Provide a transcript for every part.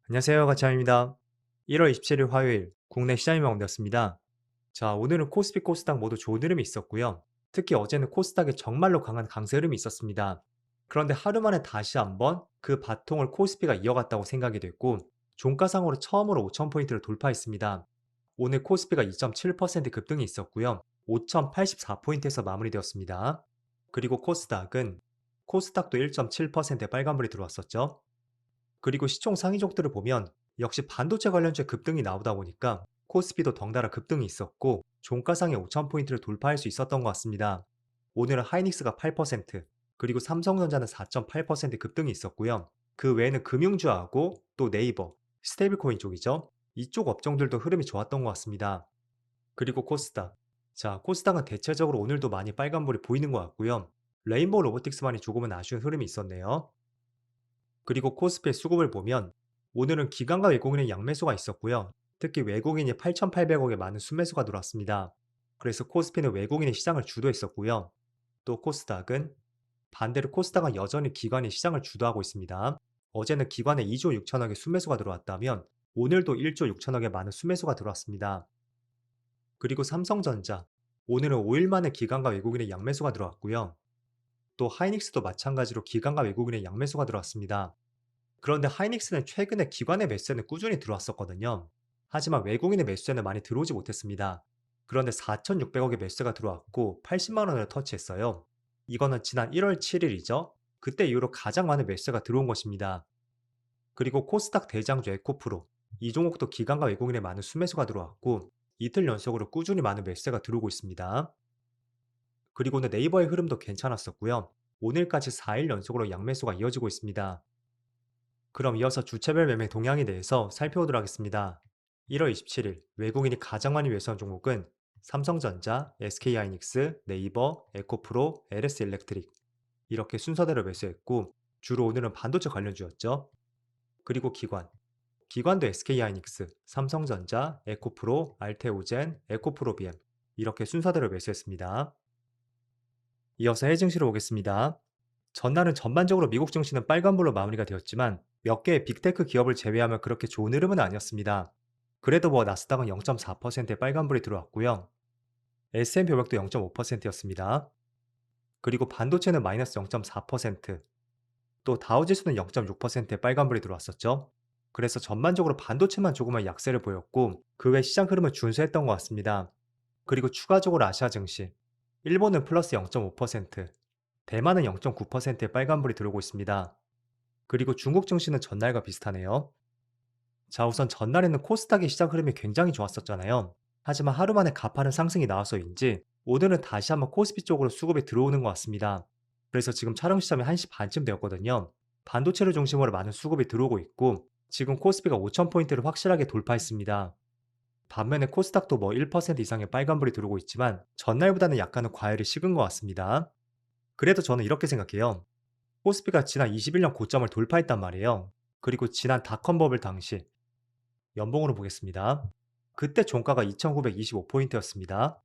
안녕하세요. 가차입니다. 1월 27일 화요일 국내 시장이 마감되었습니다. 자, 오늘은 코스피 코스닥 모두 좋은 흐름이 있었고요. 특히 어제는 코스닥에 정말로 강한 강세 흐름이 있었습니다. 그런데 하루 만에 다시 한번 그 바통을 코스피가 이어갔다고 생각이 됐고 종가상으로 처음으로 5,000포인트를 돌파했습니다. 오늘 코스피가 2.7% 급등이 있었고요. 5,084포인트에서 마무리되었습니다. 그리고 코스닥도 1.7% 빨간불이 들어왔었죠. 그리고 시총 상위족들을 보면 역시 반도체 관련주의 급등이 나오다 보니까 코스피도 덩달아 급등이 있었고 종가상의 5,000포인트를 돌파할 수 있었던 것 같습니다. 오늘은 하이닉스가 8%, 그리고 삼성전자는 4.8% 급등이 있었고요. 그 외에는 금융주하고 또 네이버, 스테이블코인 쪽이죠. 이쪽 업종들도 흐름이 좋았던 것 같습니다. 그리고 코스닥. 자, 코스닥은 대체적으로 오늘도 많이 빨간불이 보이는 것 같고요. 레인보우 로보틱스만이 조금은 아쉬운 흐름이 있었네요. 그리고 코스피의 수급을 보면 오늘은 기관과 외국인의 양매수가 있었고요. 특히 외국인이 8,800억의 많은 순매수가 들어왔습니다. 그래서 코스피는 외국인이 시장을 주도했었고요. 또 코스닥은 반대로 코스닥은 여전히 기관이 시장을 주도하고 있습니다. 어제는 기관에 2조 6천억의 순매수가 들어왔다면 오늘도 1조 6천억의 많은 순매수가 들어왔습니다. 그리고 삼성전자, 오늘은 5일 만에 기관과 외국인의 양매수가 들어왔고요. 또 하이닉스도 마찬가지로 기관과 외국인의 양매수가 들어왔습니다. 그런데 하이닉스는 최근에 기관의 매수세는 꾸준히 들어왔었거든요. 하지만 외국인의 매수세는 많이 들어오지 못했습니다. 그런데 4,600억의 매수세가 들어왔고 80만 원을 터치했어요. 이거는 지난 1월 7일이죠. 그때 이후로 가장 많은 매수세가 들어온 것입니다. 그리고 코스닥 대장주 에코프로, 이 종목도 기관과 외국인의 많은 순매수가 들어왔고 이틀 연속으로 꾸준히 많은 매수세가 들어오고 있습니다. 그리고 오늘 네이버의 흐름도 괜찮았었고요. 오늘까지 4일 연속으로 양매수가 이어지고 있습니다. 그럼 이어서 주체별 매매 동향에 대해서 살펴보도록 하겠습니다. 1월 27일 외국인이 가장 많이 매수한 종목은 삼성전자, SK하이닉스, 네이버, 에코프로, LS일렉트릭 이렇게 순서대로 매수했고 주로 오늘은 반도체 관련주였죠. 그리고 기관도 SK하이닉스, 삼성전자, 에코프로, 알테오젠, 에코프로비엠 이렇게 순서대로 매수했습니다. 이어서 해증시로 오겠습니다. 전날은 전반적으로 미국 증시는 빨간불로 마무리가 되었지만 몇 개의 빅테크 기업을 제외하면 그렇게 좋은 흐름은 아니었습니다. 그래도 나스닥은 0.4%의 빨간불이 들어왔고요. S&P 500도 0.5%였습니다. 그리고 반도체는 마이너스 0.4%, 또 다우지수는 0.6%의 빨간불이 들어왔었죠. 그래서 전반적으로 반도체만 조금만 약세를 보였고 그 외 시장 흐름을 준수했던 것 같습니다. 그리고 추가적으로 아시아 증시, 일본은 플러스 0.5%, 대만은 0.9%의 빨간불이 들어오고 있습니다. 그리고 중국 증시는 전날과 비슷하네요. 자, 우선 전날에는 코스닥의 시장 흐름이 굉장히 좋았었잖아요. 하지만 하루 만에 가파른 상승이 나와서인지 오늘은 다시 한번 코스피 쪽으로 수급이 들어오는 것 같습니다. 그래서 지금 촬영 시점이 1시 반쯤 되었거든요. 반도체를 중심으로 많은 수급이 들어오고 있고 지금 코스피가 5,000포인트를 확실하게 돌파했습니다. 반면에 코스닥도 1% 이상의 빨간불이 들어오고 있지만 전날보다는 약간은 과열이 식은 것 같습니다. 그래도 저는 이렇게 생각해요. 코스피가 지난 21년 고점을 돌파했단 말이에요. 그리고 지난 닷컴 버블 당시 연봉으로 보겠습니다. 그때 종가가 2,925포인트였습니다.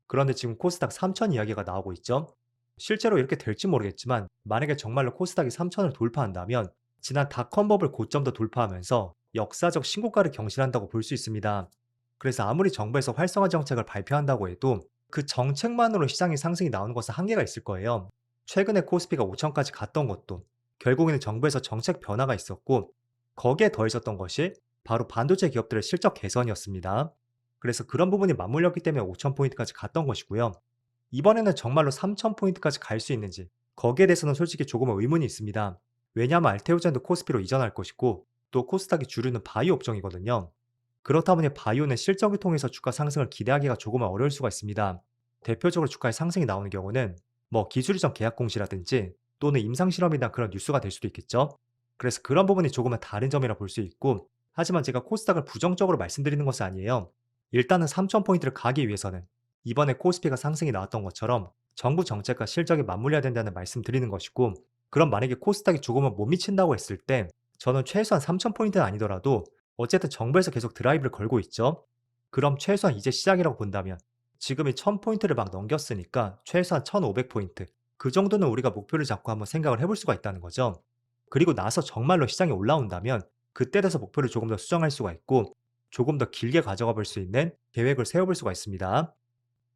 그런데 지금 코스닥 3,000 이야기가 나오고 있죠. 실제로 이렇게 될지 모르겠지만 만약에 정말로 코스닥이 3,000을 돌파한다면 지난 닷컴 버블 고점도 돌파하면서 역사적 신고가를 경신한다고 볼 수 있습니다. 그래서 아무리 정부에서 활성화 정책을 발표한다고 해도 그 정책만으로 시장의 상승이 나오는 것은 한계가 있을 거예요. 최근에 코스피가 5천까지 갔던 것도 결국에는 정부에서 정책 변화가 있었고 거기에 더해졌던 것이 바로 반도체 기업들의 실적 개선이었습니다. 그래서 그런 부분이 맞물렸기 때문에 5,000포인트까지 갔던 것이고요. 이번에는 정말로 3,000포인트까지 갈 수 있는지 거기에 대해서는 솔직히 조금은 의문이 있습니다. 왜냐하면 알테오젠도 코스피로 이전할 것이고 또 코스닥의 주류는 바이오 업종이거든요. 그렇다 보니 바이오는 실적을 통해서 주가 상승을 기대하기가 조금은 어려울 수가 있습니다. 대표적으로 주가의 상승이 나오는 경우는 기술 이전 계약 공시라든지 또는 임상 실험이나 그런 뉴스가 될 수도 있겠죠. 그래서 그런 부분이 조금은 다른 점이라 볼 수 있고 하지만 제가 코스닥을 부정적으로 말씀드리는 것은 아니에요. 일단은 3,000포인트를 가기 위해서는 이번에 코스피가 상승이 나왔던 것처럼 정부 정책과 실적이 맞물려야 된다는 말씀 드리는 것이고 그럼 만약에 코스닥이 조금은 못 미친다고 했을 때 저는 최소한 3,000포인트는 아니더라도 어쨌든 정부에서 계속 드라이브를 걸고 있죠. 그럼 최소한 이제 시작이라고 본다면 지금이 1,000포인트를 막 넘겼으니까 최소한 1,500포인트 그 정도는 우리가 목표를 잡고 한번 생각을 해볼 수가 있다는 거죠. 그리고 나서 정말로 시장이 올라온다면 그때 돼서 목표를 조금 더 수정할 수가 있고 조금 더 길게 가져가 볼 수 있는 계획을 세워볼 수가 있습니다.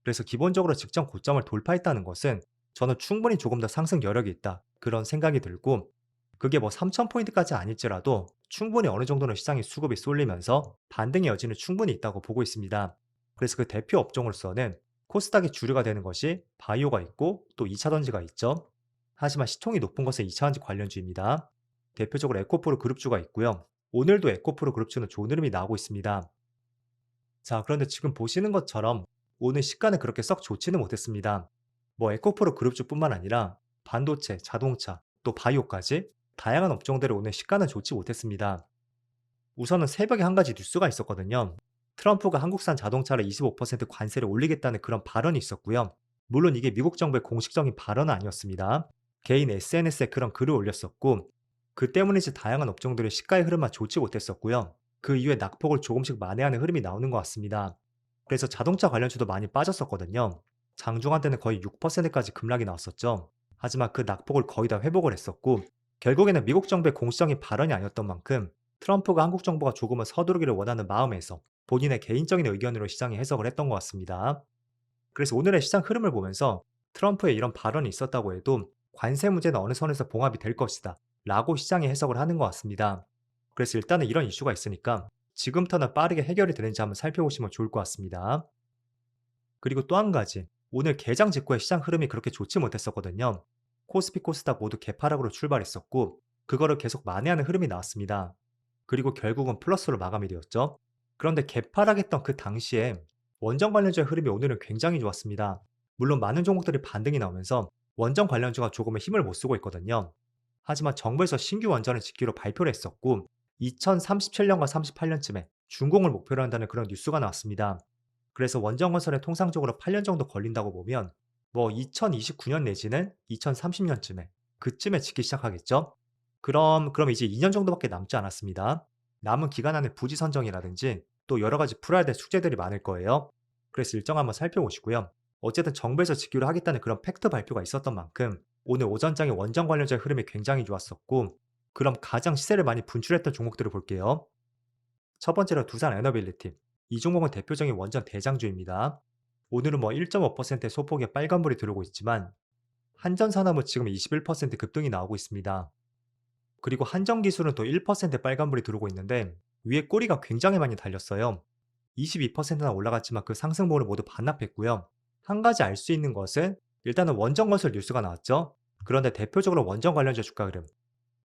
그래서 기본적으로 직전 고점을 돌파했다는 것은 저는 충분히 조금 더 상승 여력이 있다. 그런 생각이 들고 그게 뭐 3,000포인트까지 아닐지라도 충분히 어느 정도는 시장의 수급이 쏠리면서 반등의 여지는 충분히 있다고 보고 있습니다. 그래서 그 대표 업종으로서는 코스닥의 주류가 되는 것이 바이오가 있고 또 2차 전지가 있죠. 하지만 시총이 높은 것은 2차 전지 관련주입니다. 대표적으로 에코프로 그룹주가 있고요. 오늘도 에코프로 그룹주는 좋은 흐름이 나오고 있습니다. 자, 그런데 지금 보시는 것처럼 오늘 시가는 그렇게 썩 좋지는 못했습니다. 뭐 에코프로 그룹주뿐만 아니라 반도체, 자동차, 또 바이오까지 다양한 업종들의 오늘 시가는 좋지 못했습니다. 우선은 새벽에 한 가지 뉴스가 있었거든요. 트럼프가 한국산 자동차를 25% 관세를 올리겠다는 그런 발언이 있었고요. 물론 이게 미국 정부의 공식적인 발언은 아니었습니다. 개인 SNS에 그런 글을 올렸었고, 그 때문인지 다양한 업종들의 시가의 흐름만 좋지 못했었고요. 그 이후에 낙폭을 조금씩 만회하는 흐름이 나오는 것 같습니다. 그래서 자동차 관련주도 많이 빠졌었거든요. 장중한 때는 거의 6%까지 급락이 나왔었죠. 하지만 그 낙폭을 거의 다 회복을 했었고, 결국에는 미국 정부의 공식적인 발언이 아니었던 만큼 트럼프가 한국 정부가 조금은 서두르기를 원하는 마음에서 본인의 개인적인 의견으로 시장이 해석을 했던 것 같습니다. 그래서 오늘의 시장 흐름을 보면서 트럼프의 이런 발언이 있었다고 해도 관세 문제는 어느 선에서 봉합이 될 것이다 라고 시장이 해석을 하는 것 같습니다. 그래서 일단은 이런 이슈가 있으니까 지금부터는 빠르게 해결이 되는지 한번 살펴보시면 좋을 것 같습니다. 그리고 또 한 가지, 오늘 개장 직후에 시장 흐름이 그렇게 좋지 못했었거든요. 코스피 코스닥 모두 개파락으로 출발했었고 그거를 계속 만회하는 흐름이 나왔습니다. 그리고 결국은 플러스로 마감이 되었죠. 그런데 개파락했던 그 당시에 원전 관련주의 흐름이 오늘은 굉장히 좋았습니다. 물론 많은 종목들이 반등이 나오면서 원전 관련주가 조금은 힘을 못 쓰고 있거든요. 하지만 정부에서 신규 원전을 짓기로 발표를 했었고 2037년과 38년쯤에 준공을 목표로 한다는 그런 뉴스가 나왔습니다. 그래서 원전 건설에 통상적으로 8년 정도 걸린다고 보면 뭐 2029년 내지는 2030년쯤에 그쯤에 짓기 시작하겠죠. 그럼 이제 2년 정도밖에 남지 않았습니다. 남은 기간 안에 부지 선정이라든지 또 여러 가지 풀어야 될 숙제들이 많을 거예요. 그래서 일정 한번 살펴보시고요. 어쨌든 정부에서 짓기로 하겠다는 그런 팩트 발표가 있었던 만큼 오늘 오전장의 원전 관련주의 흐름이 굉장히 좋았었고 그럼 가장 시세를 많이 분출했던 종목들을 볼게요. 첫 번째로 두산 에너빌리티. 이 종목은 대표적인 원전 대장주입니다. 오늘은 뭐 1.5%의 소폭의 빨간불이 들어오고 있지만 한전산업은 지금 21% 급등이 나오고 있습니다. 그리고 한전기술은 또 1% 빨간불이 들어오고 있는데 위에 꼬리가 굉장히 많이 달렸어요. 22%나 올라갔지만 그 상승분을 모두 반납했고요. 한 가지 알 수 있는 것은 일단은 원전 건설 뉴스가 나왔죠. 그런데 대표적으로 원전 관련주 주가 흐름,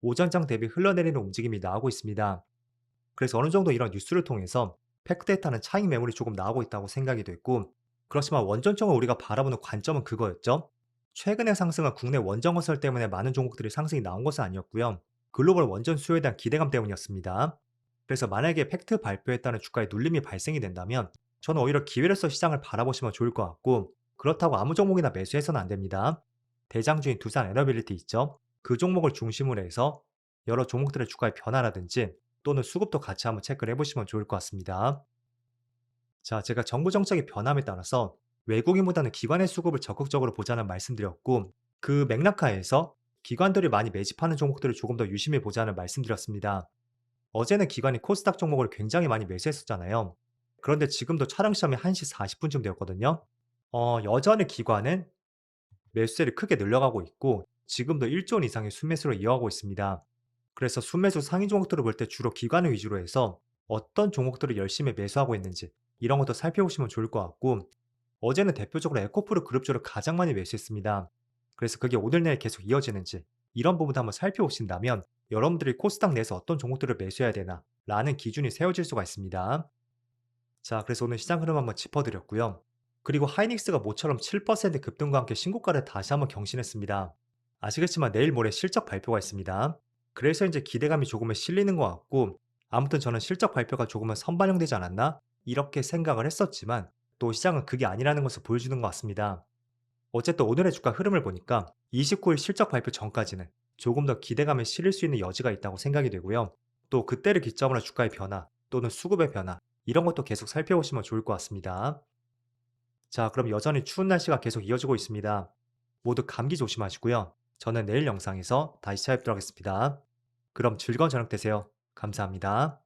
오전장 대비 흘러내리는 움직임이 나오고 있습니다. 그래서 어느 정도 이런 뉴스를 통해서 팩트에 타는 차익 매물이 조금 나오고 있다고 생각이 됐고, 그렇지만 원전적으로 우리가 바라보는 관점은 그거였죠. 최근의 상승은 국내 원전 건설 때문에 많은 종목들이 상승이 나온 것은 아니었고요. 글로벌 원전 수요에 대한 기대감 때문이었습니다. 그래서 만약에 팩트 발표에 따른 주가의 눌림이 발생이 된다면 저는 오히려 기회로서 시장을 바라보시면 좋을 것 같고, 그렇다고 아무 종목이나 매수해서는 안 됩니다. 대장주인 두산 에너빌리티 있죠. 그 종목을 중심으로 해서 여러 종목들의 주가의 변화라든지 또는 수급도 같이 한번 체크를 해보시면 좋을 것 같습니다. 자, 제가 정부 정책의 변함에 따라서 외국인보다는 기관의 수급을 적극적으로 보자는 말씀드렸고, 그 맥락하에서 기관들이 많이 매집하는 종목들을 조금 더 유심히 보자는 말씀드렸습니다. 어제는 기관이 코스닥 종목을 굉장히 많이 매수했었잖아요. 그런데 지금도 촬영 시점이 1시 40분쯤 되었거든요. 여전히 기관은 매수세를 크게 늘려가고 있고 지금도 1조 원 이상의 순매수를 이어가고 있습니다. 그래서 순매수 상위 종목들을 볼 때 주로 기관을 위주로 해서 어떤 종목들을 열심히 매수하고 있는지 이런 것도 살펴보시면 좋을 것 같고 어제는 대표적으로 에코프로 그룹주를 가장 많이 매수했습니다. 그래서 그게 오늘 내일 계속 이어지는지 이런 부분도 한번 살펴보신다면 여러분들이 코스닥 내에서 어떤 종목들을 매수해야 되나 라는 기준이 세워질 수가 있습니다. 자, 그래서 오늘 시장 흐름 한번 짚어드렸고요. 그리고 하이닉스가 모처럼 7% 급등과 함께 신고가를 다시 한번 경신했습니다. 아시겠지만 내일 모레 실적 발표가 있습니다. 그래서 이제 기대감이 조금은 실리는 것 같고 아무튼 저는 실적 발표가 조금은 선반영되지 않았나? 이렇게 생각을 했었지만 또 시장은 그게 아니라는 것을 보여주는 것 같습니다. 어쨌든 오늘의 주가 흐름을 보니까 29일 실적 발표 전까지는 조금 더 기대감에 실릴 수 있는 여지가 있다고 생각이 되고요. 또 그때를 기점으로 주가의 변화 또는 수급의 변화 이런 것도 계속 살펴보시면 좋을 것 같습니다. 자, 그럼 여전히 추운 날씨가 계속 이어지고 있습니다. 모두 감기 조심하시고요. 저는 내일 영상에서 다시 찾아뵙도록 하겠습니다. 그럼 즐거운 저녁 되세요. 감사합니다.